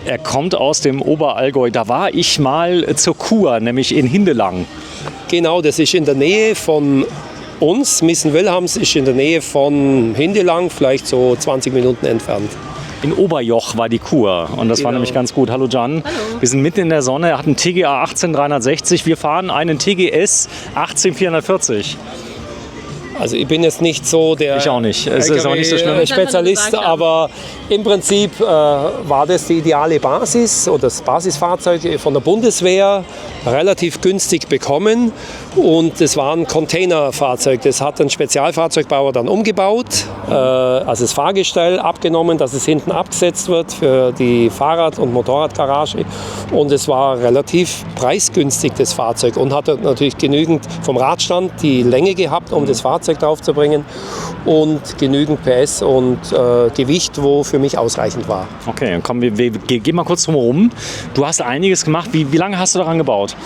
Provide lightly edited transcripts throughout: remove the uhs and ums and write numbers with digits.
Er kommt aus dem Oberallgäu. Da war ich mal zur Kur, nämlich in Hindelang. Genau, das ist in der Nähe von uns. Missen-Wilhelms ist in der Nähe von Hindelang, vielleicht so 20 Minuten entfernt. In Oberjoch war die Kur und das war nämlich ganz gut. Hallo Jan. Hallo. Wir sind mitten in der Sonne. Er hat einen TGA 18360. Wir fahren einen TGS 18440. Also ich bin jetzt nicht so der Ich auch nicht. Es ist auch nicht so schlimm. Spezialist, aber im Prinzip war das die ideale Basis oder das Basisfahrzeug von der Bundeswehr relativ günstig bekommen und es war ein Containerfahrzeug. Das hat ein Spezialfahrzeugbauer dann umgebaut, also das Fahrgestell abgenommen, dass es hinten abgesetzt wird für die Fahrrad- und Motorradgarage und es war relativ preisgünstig, das Fahrzeug, und hat natürlich genügend vom Radstand die Länge gehabt, um das Fahrzeug draufzubringen und genügend PS und Gewicht, wo für mich ausreichend war. Okay, komm, wir gehen mal kurz drum herum. Du hast einiges gemacht. Wie lange hast du daran gebaut?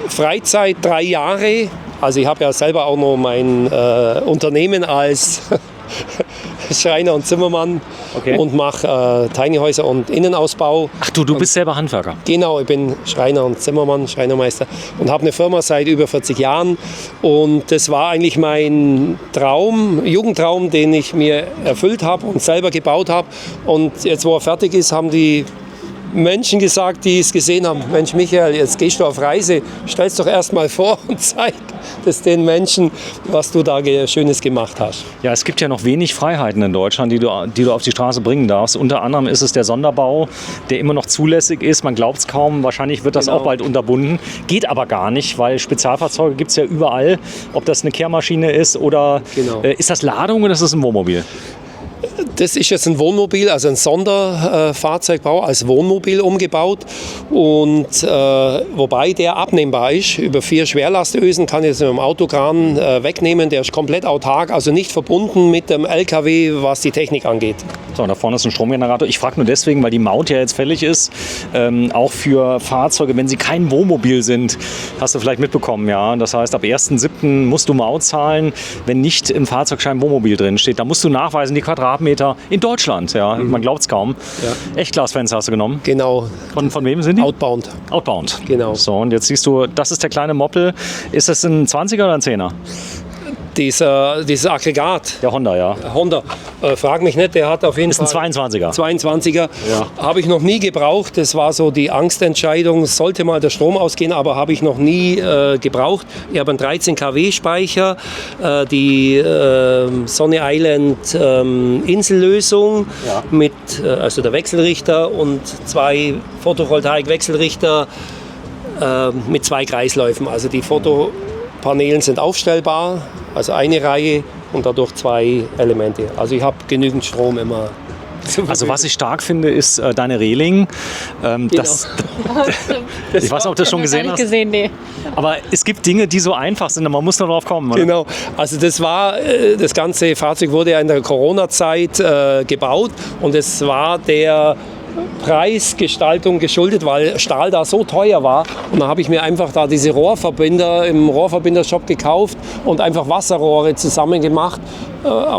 Freizeit 3 Jahre. Also ich habe ja selber auch noch mein Unternehmen als Schreiner und Zimmermann und mache Tiny Häuser und Innenausbau. Ach du bist selber Handwerker? Genau, ich bin Schreiner und Zimmermann, Schreinermeister und habe eine Firma seit über 40 Jahren. Und das war eigentlich mein Traum, Jugendtraum, den ich mir erfüllt habe und selber gebaut habe. Und jetzt, wo er fertig ist, haben die Menschen gesagt, die es gesehen haben: Mensch Michael, jetzt gehst du auf Reise, stell's doch erst mal vor und zeig das den Menschen, was du da Schönes gemacht hast. Ja, es gibt ja noch wenig Freiheiten in Deutschland, die du auf die Straße bringen darfst. Unter anderem ist es der Sonderbau, der immer noch zulässig ist. Man glaubt es kaum, wahrscheinlich wird das auch bald unterbunden. Geht aber gar nicht, weil Spezialfahrzeuge gibt es ja überall. Ob das eine Kehrmaschine ist oder ist das Ladung oder ist das ein Wohnmobil? Das ist jetzt ein Wohnmobil, also ein Sonderfahrzeugbau als Wohnmobil umgebaut, und wobei der abnehmbar ist. Über 4 Schwerlastösen kann ich es mit dem Autokran wegnehmen. Der ist komplett autark, also nicht verbunden mit dem LKW, was die Technik angeht. So, da vorne ist ein Stromgenerator. Ich frage nur deswegen, weil die Maut ja jetzt fällig ist, auch für Fahrzeuge, wenn sie kein Wohnmobil sind, hast du vielleicht mitbekommen, ja. Das heißt, ab 1.7. musst du Maut zahlen, wenn nicht im Fahrzeugschein Wohnmobil drin steht. Da musst du nachweisen, die Quadratmeter in Deutschland, ja. Man glaubt es kaum. Ja. Echtglasfenster hast du genommen? Genau. Von wem sind die? Outbound. Outbound. Genau. So, und jetzt siehst du, das ist der kleine Moppel. Ist das ein 20er oder ein 10er? Dieses Aggregat. Der Honda, ja. Honda, frag mich nicht, der hat auf jeden Fall... Ist ein 22er. 22er. Ja. Habe ich noch nie gebraucht. Das war so die Angstentscheidung. Sollte mal der Strom ausgehen, aber habe ich noch nie gebraucht. Ich habe einen 13 kW Speicher, die Sonny Island Insellösung mit also der Wechselrichter und 2 Photovoltaik-Wechselrichter mit 2 Kreisläufen. Also die Fotopaneelen sind aufstellbar, also eine Reihe und dadurch 2 Elemente. Also ich habe genügend Strom immer. Also was ich stark finde, ist deine Reling. Ich weiß nicht, ob du das schon gesehen hast. Nee. Aber es gibt Dinge, die so einfach sind, man muss nur drauf kommen. Oder? Genau, also das ganze Fahrzeug wurde ja in der Corona-Zeit gebaut, und es war der Preisgestaltung geschuldet, weil Stahl da so teuer war. Und dann habe ich mir einfach da diese Rohrverbinder im Rohrverbindershop gekauft und einfach Wasserrohre zusammen gemacht,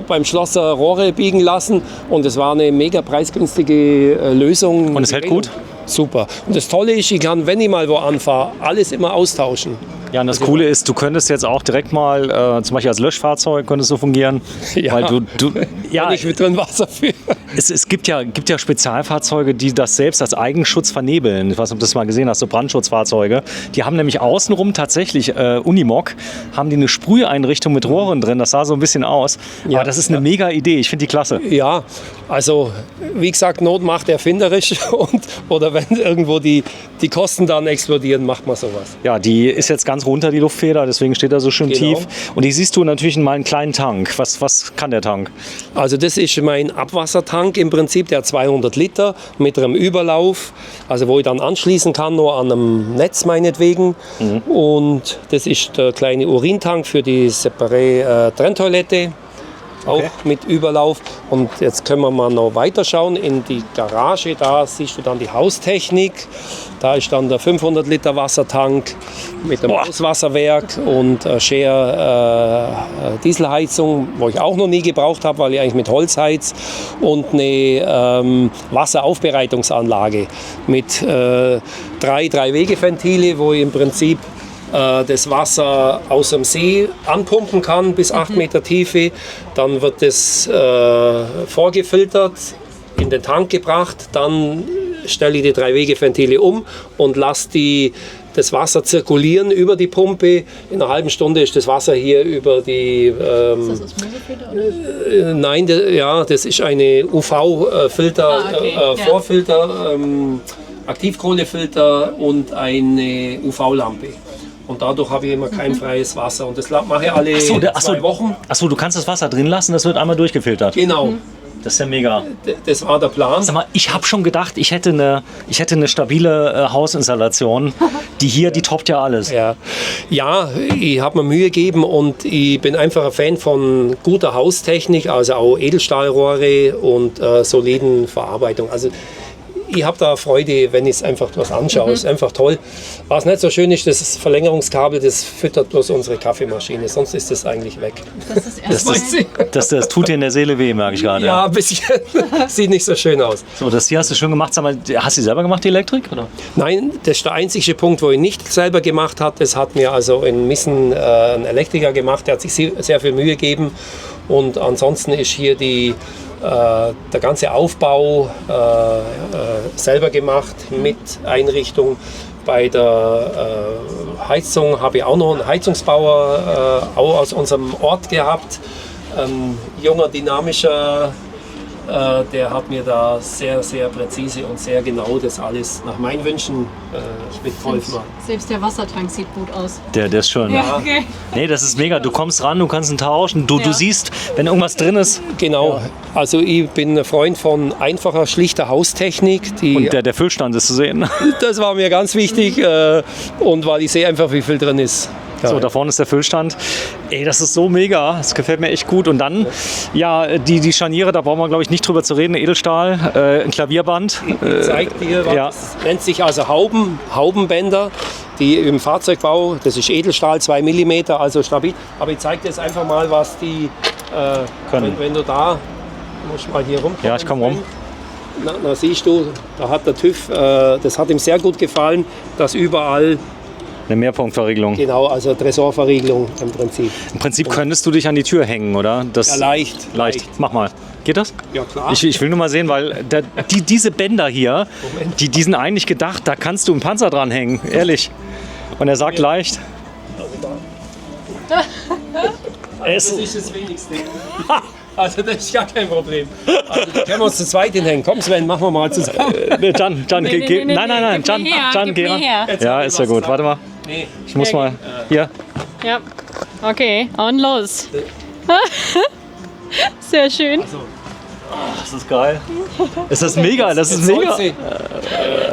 beim Schlosser Rohre biegen lassen, und es war eine mega preisgünstige Lösung. Und es hält gut? Super. Und das Tolle ist, ich kann, wenn ich mal wo anfahre, alles immer austauschen. Ja, und das Coole ist, du könntest jetzt auch direkt mal, zum Beispiel als Löschfahrzeug, könntest du fungieren. Ja, weil du wenn ich mit drin Wasser führe. Es gibt ja Spezialfahrzeuge, die das selbst als Eigenschutz vernebeln. Ich weiß nicht, ob du das mal gesehen hast, so Brandschutzfahrzeuge. Die haben nämlich außenrum tatsächlich, Unimog, haben die eine Sprüheinrichtung mit Rohren drin. Das sah so ein bisschen aus. Ja, aber das ist eine mega Idee. Ich finde die klasse. Ja, also wie gesagt, Not macht erfinderisch. Oder wenn irgendwo die Kosten dann explodieren, macht man sowas. Ja, die ist jetzt ganz runter, die Luftfeder, deswegen steht er so schön tief. Und die siehst du natürlich mal einen kleinen Tank. Was kann der Tank? Also das ist mein Abwassertank im Prinzip, der hat 200 Liter mit einem Überlauf, also wo ich dann anschließen kann, nur an einem Netz meinetwegen. Und das ist der kleine Urintank für die separate Trenntoilette. auch mit Überlauf. Und jetzt können wir mal noch weiterschauen in die Garage. Da siehst du dann die Haustechnik. Da ist dann der 500 Liter Wassertank mit dem Auswasserwerk und Share Dieselheizung, wo ich auch noch nie gebraucht habe, weil ich eigentlich mit Holz heiz. Und eine Wasseraufbereitungsanlage mit 3 Wegeventile, wo ich im Prinzip das Wasser aus dem See anpumpen kann bis 8 Meter Tiefe. Dann wird das vorgefiltert, in den Tank gebracht. Dann stelle ich die 3 Wegeventile um und lasse das Wasser zirkulieren über die Pumpe. In einer halben Stunde ist das Wasser hier über die... ist das aus Mosefilter? Nein, das ist eine UV-Filter, Vorfilter, Aktivkohlefilter und eine UV-Lampe. Und dadurch habe ich immer kein freies Wasser. Und das mache ich alle 2 Wochen. Achso, du kannst das Wasser drin lassen, das wird einmal durchgefiltert. Genau. Das ist ja mega. Das war der Plan. Sag mal, ich habe schon gedacht, ich hätte eine stabile Hausinstallation. Die toppt ja alles. Ja, ich habe mir Mühe gegeben und ich bin einfach ein Fan von guter Haustechnik, also auch Edelstahlrohre und soliden Verarbeitung. Also ich habe da Freude, wenn ich einfach was anschaue. Ist einfach toll. Was nicht so schön ist, das Verlängerungskabel, das füttert bloß unsere Kaffeemaschine. Sonst ist das eigentlich weg. Das tut dir in der Seele weh, merke ich gerade. Ja, ein bisschen. Sieht nicht so schön aus. So, das hier hast du schön gemacht. Sag mal, hast du selber gemacht, die Elektrik? Oder? Nein, das ist der einzige Punkt, wo ich nicht selber gemacht habe. Das hat mir also in Missen ein Elektriker gemacht. Der hat sich sehr viel Mühe gegeben. Und ansonsten ist hier der ganze Aufbau selber gemacht mit Einrichtung. Bei der Heizung habe ich auch noch einen Heizungsbauer auch aus unserem Ort gehabt. Junger, dynamischer, der hat mir da sehr, sehr präzise und sehr genau das alles nach meinen Wünschen mitgeholfen. Selbst der Wassertank sieht gut aus. Der ist schön. Ja, okay. Nee, das ist mega. Du kommst ran, du kannst ihn tauschen. Du siehst, wenn irgendwas drin ist. Genau. Also ich bin ein Freund von einfacher, schlichter Haustechnik. Und der Füllstand ist zu sehen. Das war mir ganz wichtig. Und weil ich sehe einfach, wie viel drin ist. So, da vorne ist der Füllstand. Ey, das ist so mega. Das gefällt mir echt gut. Und dann, die Scharniere, da brauchen wir, glaube ich, nicht drüber zu reden. Edelstahl, ein Klavierband. Ich zeige dir, das nennt sich also Haubenbänder, die im Fahrzeugbau, das ist Edelstahl, 2 mm, also stabil. Aber ich zeige dir jetzt einfach mal, was die können. Wenn du da, musst mal hier rumkommen. Ja, ich komme rum. Na, siehst du, da hat der TÜV, das hat ihm sehr gut gefallen, dass überall eine Mehrpunktverriegelung. Genau, also Tresorverriegelung im Prinzip. Im Prinzip könntest du dich an die Tür hängen, oder? Ja, leicht. Mach mal. Geht das? Ja, klar. Ich will nur mal sehen, weil diese Bänder hier, die sind eigentlich gedacht, da kannst du einen Panzer dran hängen, ehrlich. Und er sagt leicht. Das ist das Wenigste. Also das ist ja kein Problem. Also da können wir uns zu zweit hinhängen. Komm Sven, machen wir mal zusammen. Can, nein, Can, geh mal. Ja, ist ja gut. Warte mal. Nee. Ich muss mal. Hier. Ja, okay, und los. Sehr schön. Das ist geil. Das ist mega, das ist mega. Sehr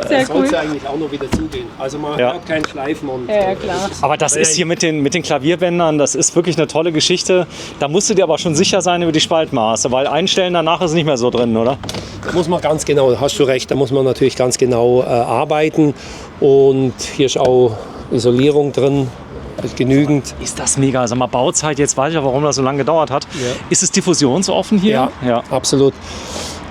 Das cool. sollte eigentlich auch noch wieder zugehen. Also man hört keinen Schleifen. Und, Ja, klar. Aber das ist hier mit den Klavierbändern, das ist wirklich eine tolle Geschichte. Da musst du dir aber schon sicher sein über die Spaltmaße, weil einstellen danach ist nicht mehr so drin, oder? Da muss man ganz genau, hast du recht, da muss man natürlich ganz genau arbeiten. Und hier ist auch Isolierung drin. Genügend. Ist das mega. Sag mal, Bauzeit, jetzt weiß ich ja, warum das so lange gedauert hat. Ja. Ist es diffusionsoffen hier? Ja, absolut.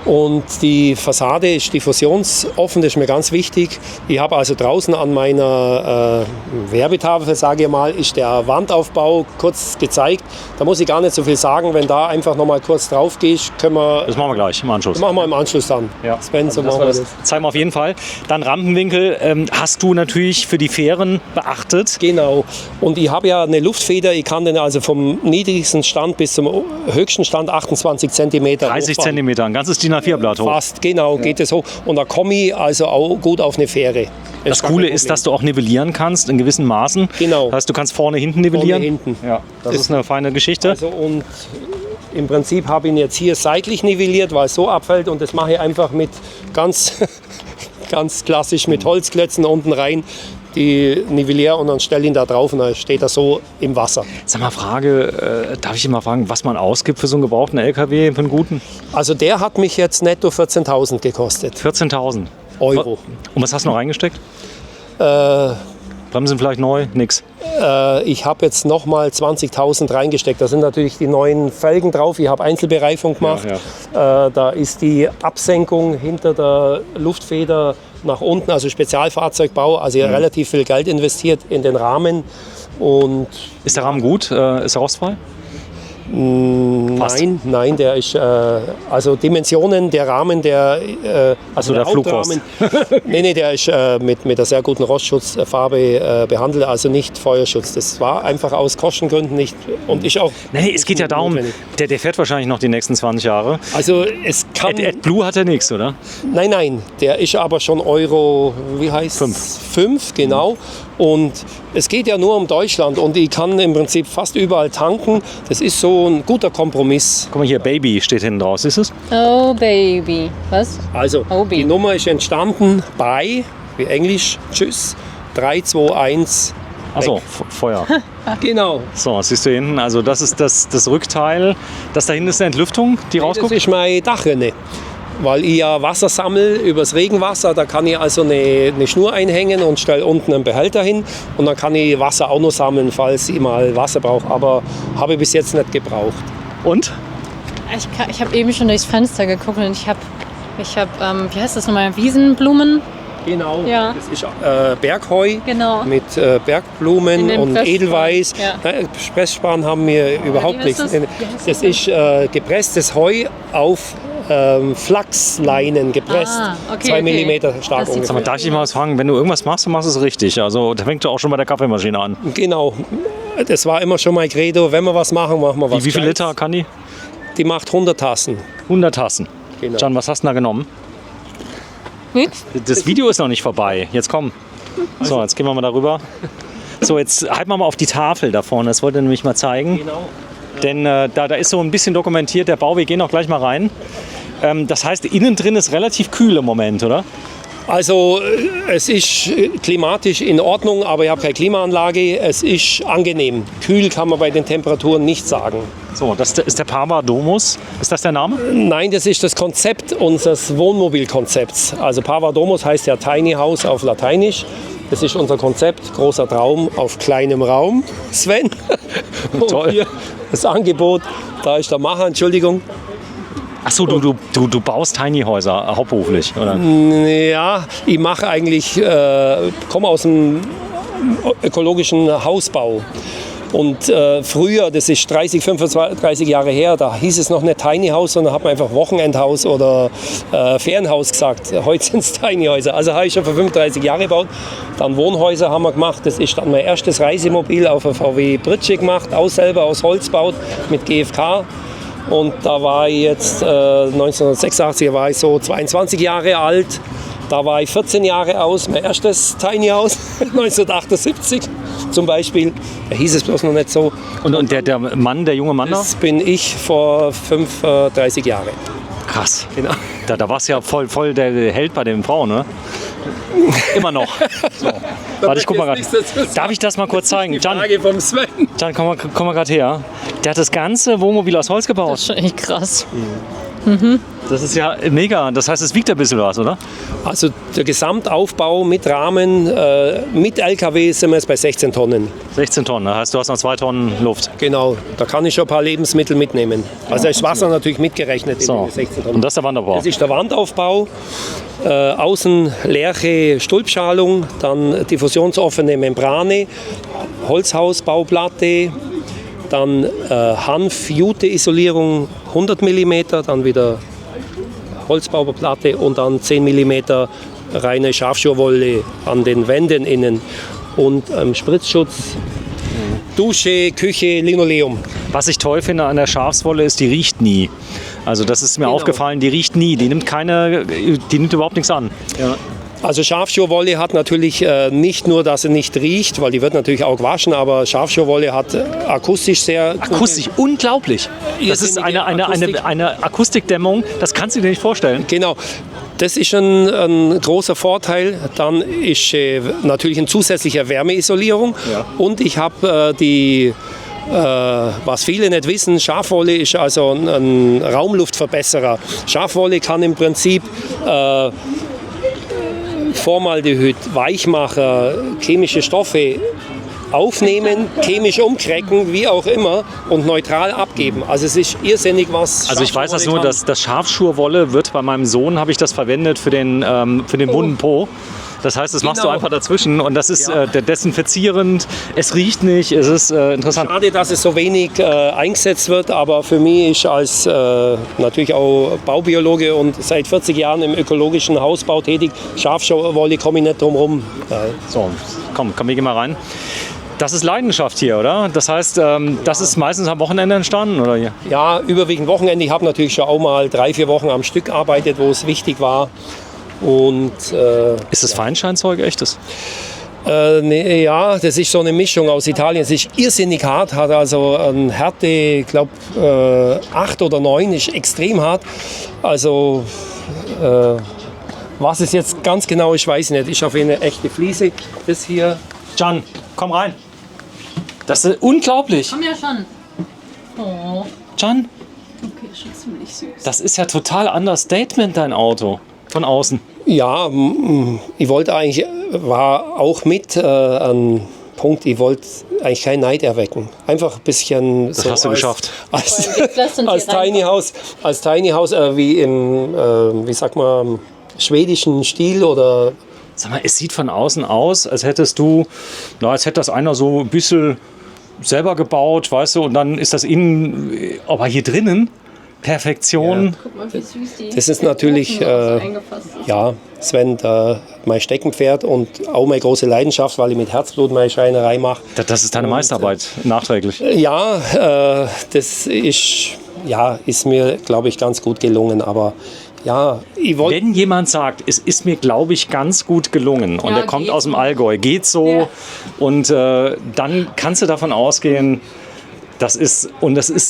Und die Fassade ist diffusionsoffen, das ist mir ganz wichtig. Ich habe also draußen an meiner Werbetafel, sage ich mal, ist der Wandaufbau kurz gezeigt. Da muss ich gar nicht so viel sagen. Wenn da einfach noch mal kurz drauf gehst, können wir... Das machen wir gleich im Anschluss. Das machen wir im Anschluss dann. Ja. Sven, so machen wir das. Zeigen wir auf jeden Fall. Dann Rampenwinkel hast du natürlich für die Fähren beachtet. Genau. Und ich habe ja eine Luftfeder. Ich kann den also vom niedrigsten Stand bis zum höchsten Stand 28 cm 30 cm, ein ganzes DIN A4-Blatt hoch. Fast, genau, geht es hoch. Und da komme ich also auch gut auf eine Fähre. Das Coole ist, dass du auch nivellieren kannst in gewissen Maßen. Genau. Das heißt, du kannst vorne, hinten nivellieren. Vorne, hinten. Ja, das ist eine feine Geschichte. Also und im Prinzip habe ich ihn jetzt hier seitlich nivelliert, weil es so abfällt. Und das mache ich einfach mit ganz klassisch mit Holzklötzen unten rein. die nivelliere und dann stelle ihn da drauf und dann steht er so im Wasser. Sag mal, darf ich dich mal fragen, was man ausgibt für so einen gebrauchten LKW, für einen guten? Also der hat mich jetzt netto 14.000 gekostet. 14.000 Euro. Und was hast du noch reingesteckt? Bremsen vielleicht neu? Nix. Ich habe jetzt nochmal 20.000 reingesteckt. Da sind natürlich die neuen Felgen drauf. Ich habe Einzelbereifung gemacht. Da ist die Absenkung hinter der Luftfeder nach unten, also Spezialfahrzeugbau. Also relativ viel Geld investiert in den Rahmen. Und ist der Rahmen gut? Ist er rostfrei? Nein, der ist, also Dimensionen, der Rahmen, also der Hauptrahmen, nee, der ist mit einer sehr guten Rostschutzfarbe behandelt, also nicht Feuerschutz. Das war einfach aus Kostengründen nicht und ist auch. Nee, es geht ja darum, der fährt wahrscheinlich noch die nächsten 20 Jahre. Also es kann. AdBlue hat er nichts, oder? Nein, der ist aber schon Euro, wie heißt 5, genau. Und es geht ja nur um Deutschland und ich kann im Prinzip fast überall tanken. Das ist so ein guter Kompromiss. Guck mal hier, Baby steht hinten draus, siehst du es? Oh, Baby. Was? Also, Obi. die Nummer ist entstanden bei, wie Englisch, tschüss, 321. Achso, Feuer. Genau. So, siehst du hinten, also das ist das Rückteil. Das da hinten ist eine Entlüftung, die Das rausguckt. ist meine Dachrinne. Weil ich ja Wasser sammle übers Regenwasser, da kann ich also eine Schnur einhängen und stelle unten einen Behälter hin und dann kann ich Wasser auch noch sammeln, falls ich mal Wasser brauche, aber habe ich bis jetzt nicht gebraucht. Und? Ich habe eben schon durchs Fenster geguckt und ich hab, wie heißt das nochmal, Wiesenblumen? Genau, Ja. das ist Bergheu Genau. mit Bergblumen In den und Pressspan. Edelweiß. Ja. Pressspan haben wir überhaupt wie heißt nichts. das? Das ist gepresstes Heu auf Flachsleinen gepresst. Okay, 2 okay. Millimeter stark Das sieht ungefähr. Sag mal, darf ich dich mal was fragen? Wenn du irgendwas machst, dann machst du es richtig. Also da fängt du auch schon bei der Kaffeemaschine an. Genau, das war immer schon mein Credo. Wenn wir was machen, machen wir was. Wie viel Gescheites. Liter kann die? Die macht 100 Tassen. 100 Tassen. Genau. Can, was hast du denn da genommen? Nix? Das Video ist noch nicht vorbei. Jetzt komm. So, jetzt gehen wir mal darüber. So, jetzt halten wir mal auf die Tafel da vorne. Das wollte ich nämlich mal zeigen. Genau. Denn da ist so ein bisschen dokumentiert der Bau. Wir gehen auch gleich mal rein. Das heißt, innen drin ist relativ kühl im Moment, oder? Also es ist klimatisch in Ordnung, aber ich habe keine Klimaanlage. Es ist angenehm. Kühl kann man bei den Temperaturen nicht sagen. So, das ist der Pava Domus. Ist das der Name? Nein, das ist das Konzept unseres Wohnmobilkonzepts. Also Pava Domus heißt ja Tiny House auf Lateinisch. Das ist unser Konzept, großer Traum auf kleinem Raum. Sven. Und Toll. hier das Angebot, da ist der Macher, Entschuldigung. Achso, du baust Tiny Häuser hauptberuflich, oder? Ja, ich mache eigentlich, komme aus dem ökologischen Hausbau. Und früher, das ist 30, 35 Jahre her, da hieß es noch nicht Tiny House, sondern hat man einfach Wochenendhaus oder Ferienhaus gesagt. Heute sind es Tiny Häuser. Also habe ich schon vor 35 Jahren gebaut. Dann Wohnhäuser haben wir gemacht. Das ist dann mein erstes Reisemobil auf der VW Britsche gemacht, selber aus Holz gebaut mit GFK. Und da war ich jetzt, 1986 war ich so 22 Jahre alt. Da war ich 14 Jahre aus, mein erstes Tiny House, 1978 zum Beispiel. Da hieß es bloß noch nicht so. Und der junge Mann da? Das bin ich vor 35 Jahren. Krass. Genau. Da warst du ja voll der Held bei den Frauen, ne? Immer noch. So. Warte, ich guck mal gerade. Darf ich das mal kurz zeigen? Can, vom Sven. komm mal gerade her. Der hat das ganze Wohnmobil aus Holz gebaut. Das ist schon echt krass. Das ist ja mega. Das heißt, es wiegt ein bisschen was, oder? Also der Gesamtaufbau mit Rahmen, mit LKW sind wir jetzt bei 16 Tonnen. 16 Tonnen. Das heißt, du hast noch 2 Tonnen Luft. Genau, da kann ich schon ein paar Lebensmittel mitnehmen. Also ist Wasser natürlich mitgerechnet in So. die 16 Tonnen. Und das ist der Wanderbau. Das ist der Wandaufbau, außen Lerche Stulpschalung, dann diffusionsoffene Membrane, Holzhausbauplatte, dann Hanf-Jute-Isolierung 100 mm, dann wieder Holzbauplatte und dann 10 mm reine Schafschurwolle an den Wänden innen und Spritzschutz, Dusche, Küche, Linoleum. Was ich toll finde an der Schafswolle ist, die riecht nie. Also das ist mir Genau. aufgefallen, die riecht nie. Die nimmt überhaupt nichts an. Ja. Also Schafschurwolle hat natürlich nicht nur, dass sie nicht riecht, weil die wird natürlich auch gewaschen, aber Schafschurwolle hat akustisch sehr... Akustisch, unglaublich. Das ist eine Akustikdämmung, das kannst du dir nicht vorstellen. Genau. Das ist ein großer Vorteil. Dann ist natürlich eine zusätzliche Wärmeisolierung. Ja. Und ich habe was viele nicht wissen, Schafwolle ist also ein Raumluftverbesserer. Schafwolle kann im Prinzip Formaldehyd, Weichmacher, chemische Stoffe aufnehmen, chemisch umkrecken, wie auch immer, und neutral abgeben. Also es ist irrsinnig, was Also ich weiß das nur, kann. dass das Schafschurwolle wird bei meinem Sohn, habe ich das verwendet für den wunden Po. Das heißt, das machst du Genau. einfach dazwischen und das ist desinfizierend, es riecht nicht, es ist interessant. Schade, dass es so wenig eingesetzt wird, aber für mich ist als natürlich auch Baubiologe und seit 40 Jahren im ökologischen Hausbau tätig, Schafschurwolle komme ich nicht drum rum. So, komm, wir gehen mal rein. Das ist Leidenschaft hier, oder? Das heißt, das ist meistens am Wochenende entstanden, oder hier? Ja, überwiegend Wochenende. Ich habe natürlich schon auch mal 3-4 Wochen am Stück gearbeitet, wo es wichtig war. Und, Ist das Feinsteinzeug echtes? nee, ja, das ist so eine Mischung aus Italien. Es ist irrsinnig hart, hat also eine Härte, ich glaube 8 oder 9, ist extrem hart. Also was es jetzt ganz genau ist, weiß ich nicht. Ist auf eine echte Fliese. Das hier. Can, komm rein. Das ist unglaublich. Komm ja schon. Oh, Can, okay, schon ziemlich süß. das ist ja total Understatement, dein Auto. Von außen. Ja, ich wollte eigentlich, war auch mit ein Punkt, ich wollte eigentlich keinen Neid erwecken. Einfach ein bisschen Das hast du geschafft. Als Tiny House, wie im, wie sagt man, schwedischen Stil oder. Sag mal, es sieht von außen aus, als hättest du, als hätte das einer so ein bisschen selber gebaut, weißt du, und dann ist das innen, aber hier drinnen, Perfektion. Guck mal, wie süß die. Das ist natürlich, eingefasst ist. ja, Sven, mein Steckenpferd und auch meine große Leidenschaft, weil ich mit Herzblut meine Schreinerei mache. Das ist deine Meisterarbeit, nachträglich. Ja, das ist mir, glaube ich, ganz gut gelungen, aber ja, ich wollte... Wenn jemand sagt, es ist mir, glaube ich, ganz gut gelungen und Ja, er kommt geht aus dem so. Allgäu, geht so Ja. und dann kannst du davon ausgehen, das ist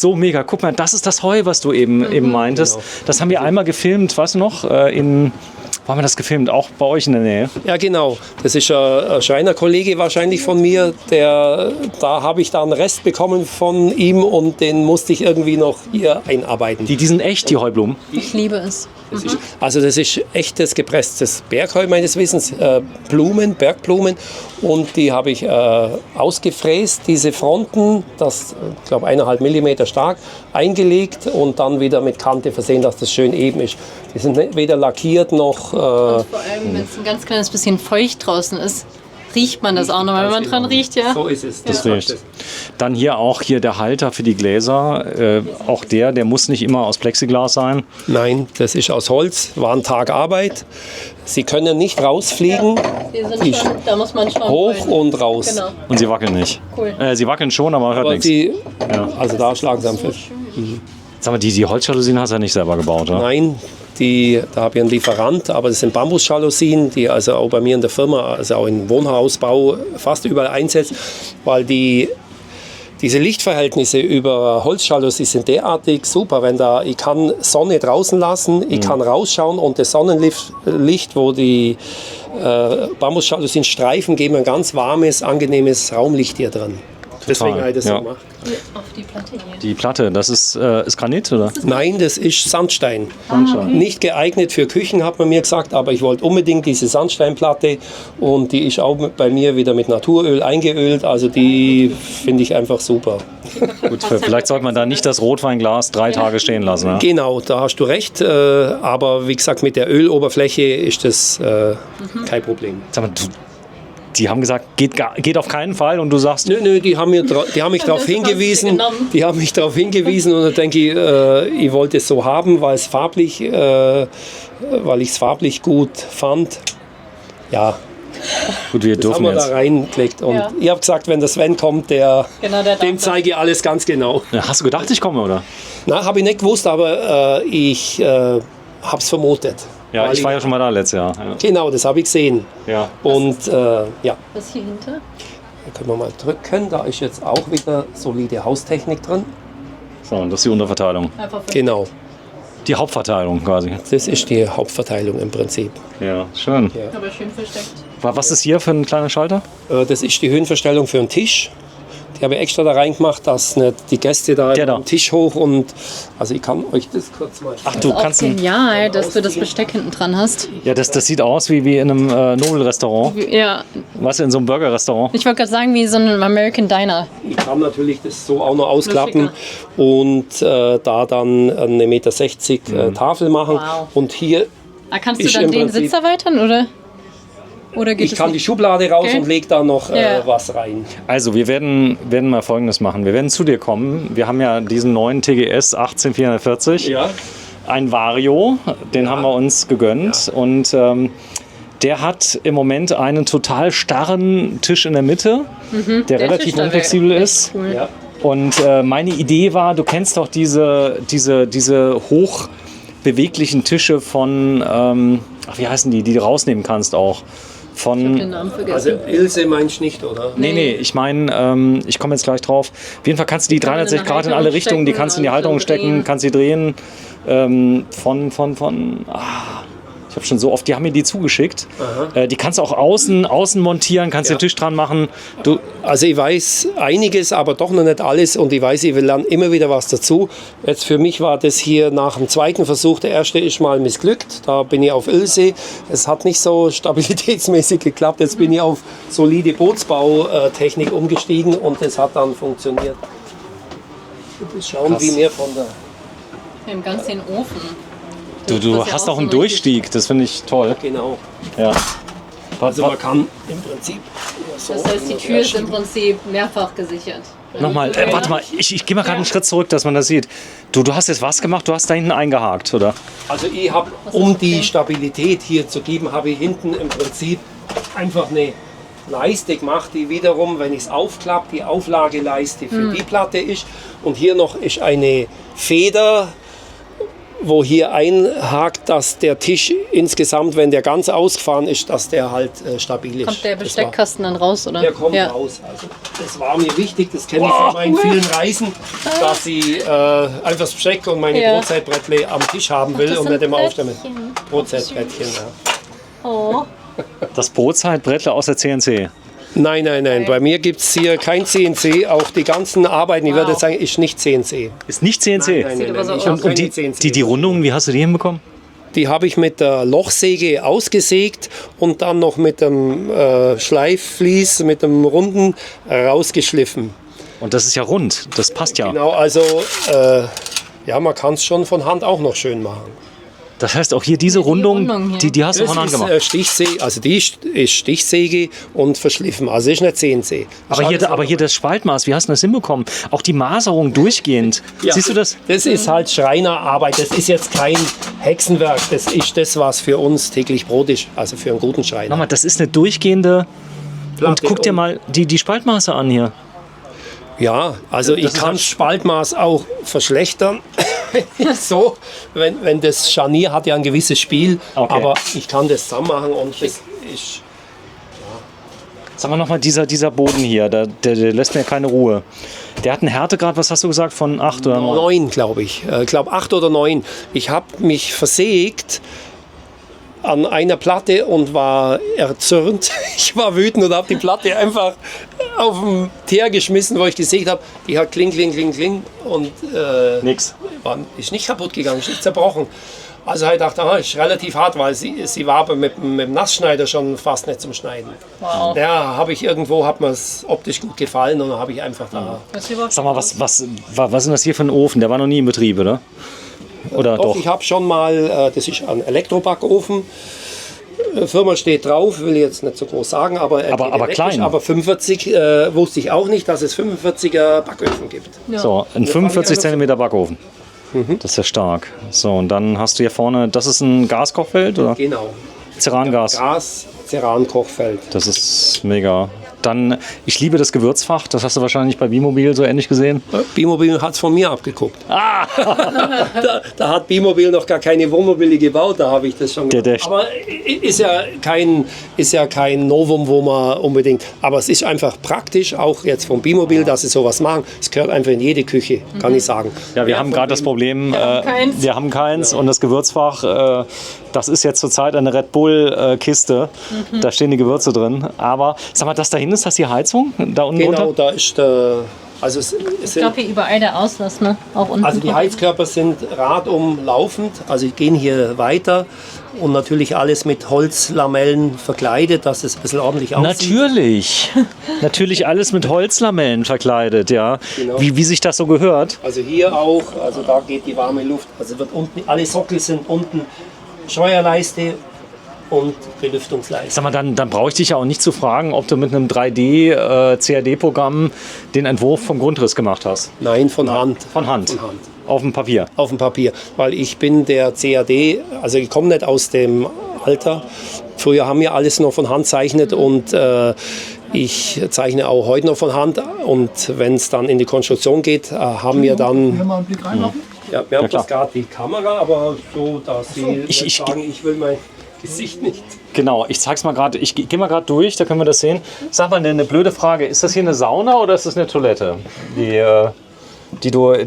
so mega. Guck mal, das ist das Heu, was du eben meintest. Genau. Das haben wir einmal gefilmt, weißt du noch, wo haben wir das gefilmt? Auch bei euch in der Nähe. Ja, genau. Das ist ein Schreinerkollege wahrscheinlich von mir. Da habe ich da einen Rest bekommen von ihm und den musste ich irgendwie noch hier einarbeiten. Die sind echt, die Heublumen. Ich liebe es. Also das ist echtes gepresstes Bergheu meines Wissens, Bergblumen. Und die habe ich ausgefräst, diese Fronten, das ich glaube 1,5 Millimeter stark, eingelegt und dann wieder mit Kante versehen, dass das schön eben ist. Die sind weder lackiert noch... Vor allem, wenn es ein ganz kleines bisschen feucht draußen ist, riecht man das auch noch, wenn man dran riecht, ja. So ist es. Das riecht. Dann hier der Halter für die Gläser. Auch der muss nicht immer aus Plexiglas sein. Nein, das ist aus Holz, war ein Tag Arbeit. Sie können nicht rausfliegen, Die sind schon, da muss man schon hoch wollen. und raus. Genau, Und sie wackeln nicht. cool. Sie wackeln schon, aber man hört Aber nichts. sie, also da schlagen sie am Fisch. Sag mal, die Holzjalousien hast du ja nicht selber gebaut, oder? Nein, da habe ich einen Lieferant, aber das sind Bambusjalousien, die also auch bei mir in der Firma, also auch im Wohnhausbau fast überall einsetzt, weil diese Lichtverhältnisse über Holzjalousien sind derartig super, ich kann Sonne draußen lassen, ich kann rausschauen und das Sonnenlicht, wo die Bambusjalousien streifen, geben ein ganz warmes, angenehmes Raumlicht hier drin. Deswegen habe ich das so gemacht. Hier auf die Platte hier. Die Platte, das ist Granit, oder? Nein, das ist Sandstein. Sandstein. Nicht geeignet für Küchen, hat man mir gesagt, aber ich wollte unbedingt diese Sandsteinplatte und die ist auch bei mir wieder mit Naturöl eingeölt, also die finde ich einfach super. Gut, vielleicht sollte man da nicht das Rotweinglas 3 Tage stehen lassen. Ja? Genau, da hast du recht, aber wie gesagt, mit der Öloberfläche ist das kein Problem. Sag mal, die haben gesagt, geht auf keinen Fall und du sagst, Nö, die haben mich darauf hingewiesen. Die haben mich darauf hingewiesen und dann denke ich wollte es so haben, weil ich es farblich gut fand. Ja, gut, wir das dürfen haben wir jetzt. da reingeklickt. Und Ja. ich habe gesagt, wenn der Sven kommt, Genau, der dem darf zeige ich alles ganz genau. Hast du gedacht, ich komme, oder? Na, habe ich nicht gewusst, aber ich habe es vermutet. Ja, ich war ja schon mal da letztes Jahr. Genau, das habe ich gesehen. Ja. Und ja, Was hier hinter? da können wir mal drücken. Da ist jetzt auch wieder solide Haustechnik drin. So, und das ist die Unterverteilung. Einfach für Genau, Die Hauptverteilung quasi. das ist die Hauptverteilung im Prinzip. Ja, schön. aber schön versteckt. Was ist hier für ein kleiner Schalter? Das ist die Höhenverstellung für einen Tisch. Die habe ich extra da reingemacht, dass nicht die Gäste da Der da. am Tisch hoch und also ich kann euch das kurz mal. Ach, du Auch kannst ein, genial, dass du das Besteck hinten dran hast. ja, das sieht aus wie in einem Nobel-Restaurant. Ja, Weißt du, in so einem Burger-Restaurant. ich wollte gerade sagen, wie so ein American Diner. Ich kann natürlich das so auch noch ausklappen und da dann 1,60 Meter Tafel machen. Wow. Und hier, Kannst du Ist dann im den Prinzip- Sitz erweitern, oder? Oder geht ich es kann die nicht? Schublade raus Okay. und lege da noch Ja. was rein. Also, wir werden mal Folgendes machen. Wir werden zu dir kommen. Wir haben ja diesen neuen TGS 18440. Ja. Ein Vario, den haben wir uns gegönnt. Und der hat im Moment einen total starren Tisch in der Mitte, der relativ Tisch da wär unflexibel echt ist. Cool. Ja. Und meine Idee war, du kennst doch diese hochbeweglichen Tische von, wie heißen die du rausnehmen kannst auch. Den Von, Namen Also vergessen. Ilse meinst du nicht, oder? nee, ich meine, ich komme jetzt gleich drauf. Auf jeden Fall kannst du die Kann man in 360 eine Grad in alle Halterung Richtungen, die stecken kannst du in die und Halterung so stecken, drehen. kannst sie drehen. Ich habe schon so oft, die haben mir die zugeschickt. Die kannst du auch außen montieren, kannst Ja. den Tisch dran machen. Du, Also ich weiß einiges, aber doch noch nicht alles und ich weiß, ich lerne immer wieder was dazu. Jetzt für mich war das hier nach dem zweiten Versuch, der erste ist mal missglückt, da bin ich auf Ilse. Es hat nicht so stabilitätsmäßig geklappt, jetzt bin ich auf solide Bootsbautechnik umgestiegen und das hat dann funktioniert. Schauen, Krass. wie mir von der... Wir haben ganz den Ofen. du Das ist ja hast auch auch so einen richtig- Durchstieg, das finde ich toll. Genau. Ja. Also man kann im Prinzip so Das heißt, die Tür ist im Prinzip mehrfach gesichert. Nochmal, warte mal, ich gehe mal gerade einen Schritt zurück, dass man das sieht. Du hast jetzt was gemacht, du hast da hinten eingehakt, oder? Also ich habe, ist um das die Problem? Stabilität hier zu geben, habe ich hinten im Prinzip einfach eine Leiste gemacht, die wiederum, wenn ich es aufklappe, die Auflageleiste für die Platte ist. Und hier noch ist eine Feder, wo hier einhakt, dass der Tisch insgesamt, wenn der ganz ausgefahren ist, dass der halt stabil ist. Kommt der Das Besteckkasten dann raus, oder? der kommt ja. raus. Also das war mir wichtig, das kenne ich von meinen vielen Reisen, dass ich einfach das Besteck und meine Ja. Brotzeitbrettle am Tisch haben will das und sind nicht immer aufstellen. Brettchen. Brotzeitbrettchen, ja. Oh. Das Brotzeitbrettle aus der CNC. Nein. Bei mir gibt es hier kein CNC. Auch die ganzen Arbeiten, ich würde Wow. sagen, ist nicht CNC. Ist nicht CNC. aber so Ich aus. habe Und keine die, CNC. die Rundungen, wie hast du die hinbekommen? Die habe ich mit der Lochsäge ausgesägt und dann noch mit dem Schleifvlies, mit dem Runden rausgeschliffen. Und das ist ja rund, das passt ja. Genau, also ja, man kann es schon von Hand auch noch schön machen. Das heißt, auch hier diese Rundung Rundung, hier. die hast du Das von Hand ist gemacht. Stichsäge, also die ist Stichsäge und verschliffen, also ist nicht CNC. Aber hier das Spaltmaß, wie hast du das hinbekommen? Auch die Maserung durchgehend. Ja, Siehst du das? Das ist halt Schreinerarbeit, das ist jetzt kein Hexenwerk, das ist das, was für uns täglich Brot ist, also für einen guten Schreiner. Nochmal, das ist eine durchgehende. Und Platte guck dir mal die Spaltmaße an hier. Ja, also ich ist kann halt- Spaltmaß auch verschlechtern. So, wenn das Scharnier hat ja ein gewisses Spiel, Okay. aber ich kann das zusammen machen und das ist Sag mal nochmal, dieser Boden hier, der lässt mir keine Ruhe. Der hat einen Härtegrad, was hast du gesagt, von 8 oder 9? 9, glaube ich. Ich glaube 8 oder 9. Ich habe mich versägt an einer Platte und war erzürnt. Ich war wütend und habe die Platte einfach auf den Teer geschmissen, wo ich gesägt habe. Die hat kling und Nix. ist nicht kaputt gegangen, ist nicht zerbrochen. Also habe ich gedacht, aha, ist relativ hart, weil sie war aber mit dem Nassschneider schon fast nicht zum Schneiden. Wow. Ja, hat mir es optisch gut gefallen und dann habe ich einfach da... Sag mal, was ist denn das hier für ein Ofen? Der war noch nie in Betrieb, oder? Oder doch? Ich habe schon mal, das ist ein Elektrobackofen. Firma steht drauf, will ich jetzt nicht so groß sagen, aber Aber elektrisch, klein. Aber 45 wusste ich auch nicht, dass es 45er Backöfen gibt. So, ein 45 cm Backofen. Das ist ja stark. So, und dann hast du hier vorne, das ist ein Gaskochfeld oder Genau. Cerangas? Gas, Ceran-Kochfeld. Das ist mega. Dann, ich liebe das Gewürzfach, das hast du wahrscheinlich bei Bimobil so ähnlich gesehen. Bimobil hat es von mir abgeguckt. Da hat Bimobil noch gar keine Wohnmobile gebaut, da habe ich das schon gemacht. Aber ist ja kein Novum, wo man unbedingt... Aber es ist einfach praktisch, auch jetzt vom Bimobil, dass sie sowas machen. Es gehört einfach in jede Küche, kann ich sagen. Ja, wir haben gerade das Problem, wir haben keins und das Gewürzfach, das ist jetzt zurzeit eine Red Bull-Kiste. Da stehen die Gewürze drin. Aber sag mal, das da hinten, ist das die Heizung? Da unten Genau, runter? da ist der... Also Ich glaube, hier überall der Auslass, ne? Auch unten. Also die Heizkörper sind radumlaufend, also gehen hier weiter und natürlich alles mit Holzlamellen verkleidet, dass es ein bisschen ordentlich aussieht. Natürlich alles mit Holzlamellen verkleidet, ja. Genau. Wie sich das so gehört. Also hier auch, also da geht die warme Luft, also wird unten, alle Sockel sind unten, Steuerleiste und Belüftungsleiste. Sag mal, dann brauche ich dich ja auch nicht zu fragen, ob du mit einem 3D-CAD-Programm den Entwurf vom Grundriss gemacht hast. Nein, von Hand. Von Hand. Auf dem Papier. Auf dem Papier, weil ich bin der CAD, also ich komme nicht aus dem Alter. Früher haben wir alles noch von Hand zeichnet und ich zeichne auch heute noch von Hand. Und wenn es dann in die Konstruktion geht, haben wir dann... Ja, wir haben das gerade die Kamera, aber so, dass Sie sagen, ich will mein Gesicht nicht. Genau, ich zeig's mal gerade. Ich gehe mal gerade durch, da können wir das sehen. Sag mal, eine blöde Frage. Ist das hier eine Sauna oder ist das eine Toilette? Die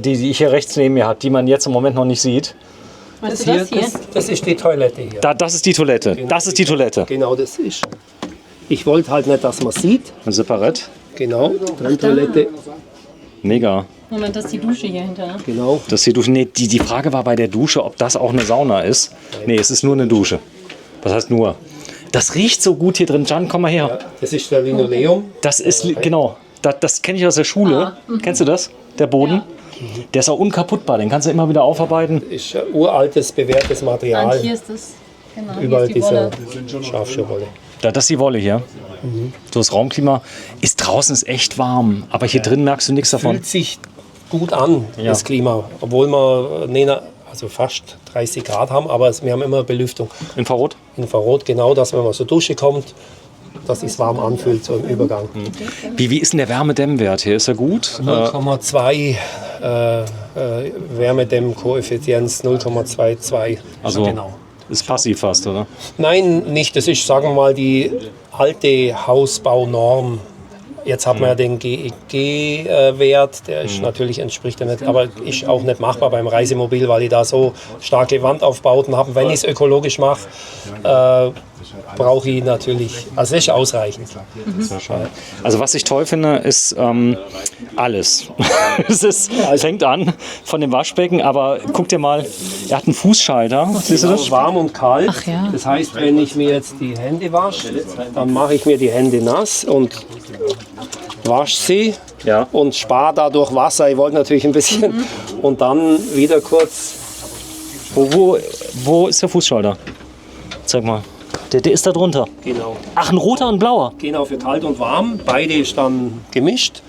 ich hier rechts neben mir hat, die man jetzt im Moment noch nicht sieht. Was ist das hier? Das ist die Toilette hier. Das ist die Toilette. Genau. Das ist die Toilette. Genau, das ist. Ich wollte halt nicht, dass man sieht. Ein Separett. Genau, Trenntoilette. Mega. Moment, das ist die Dusche hier hinter. Ne? Genau. Das ist die Dusche. Nee, die Frage war bei der Dusche, ob das auch eine Sauna ist. Nee, es ist nur eine Dusche. Was heißt nur? Das riecht so gut hier drin. Can, komm mal her. Ja, das ist der Linoleum. Das ist, genau, das kenne ich aus der Schule. Kennst du das? Der Boden? Ja. Der ist auch unkaputtbar, den kannst du immer wieder aufarbeiten. Ist uraltes, bewährtes Material. Und hier ist das, genau, Überall hier ist die diese Schafschürwolle. Das ist die Wolle hier. So, das Raumklima ist draußen ist echt warm, aber hier drin merkst du nichts davon. Fühlt sich gut an, das Klima. Obwohl wir also fast 30 Grad haben, aber wir haben immer Belüftung. Infrarot? Infrarot, genau, dass wenn man zur Dusche kommt, dass es warm anfühlt, so im Übergang. Wie ist denn der Wärmedämmwert hier? Ist er gut? 0,2 Wärmedämmkoeffizienz, 0,22. Also genau. Ist passiv fast, oder? Nein, nicht. Das ist, sagen wir mal, die alte Hausbaunorm. Jetzt hat man ja den GEG-Wert, der ist natürlich entspricht ja nicht, aber ist auch nicht machbar beim Reisemobil, weil ich da so starke Wandaufbauten habe. Wenn ich es ökologisch mache, brauche ich natürlich, also das ist ausreichend. Also was ich toll finde, ist alles. Es fängt an von dem Waschbecken, aber guck dir mal, er hat einen Fußschalter. Siehst du das? Warm und kalt. Ach ja. Das heißt, wenn ich mir jetzt die Hände wasche, dann mache ich mir die Hände nass und wasche sie und spare dadurch Wasser. Ich wollte natürlich ein bisschen und dann wieder kurz. Wo ist der Fußschalter? Zeig mal. Der ist da drunter. Genau. Ach, ein roter und blauer. Genau, für kalt und warm. Beide ist dann gemischt.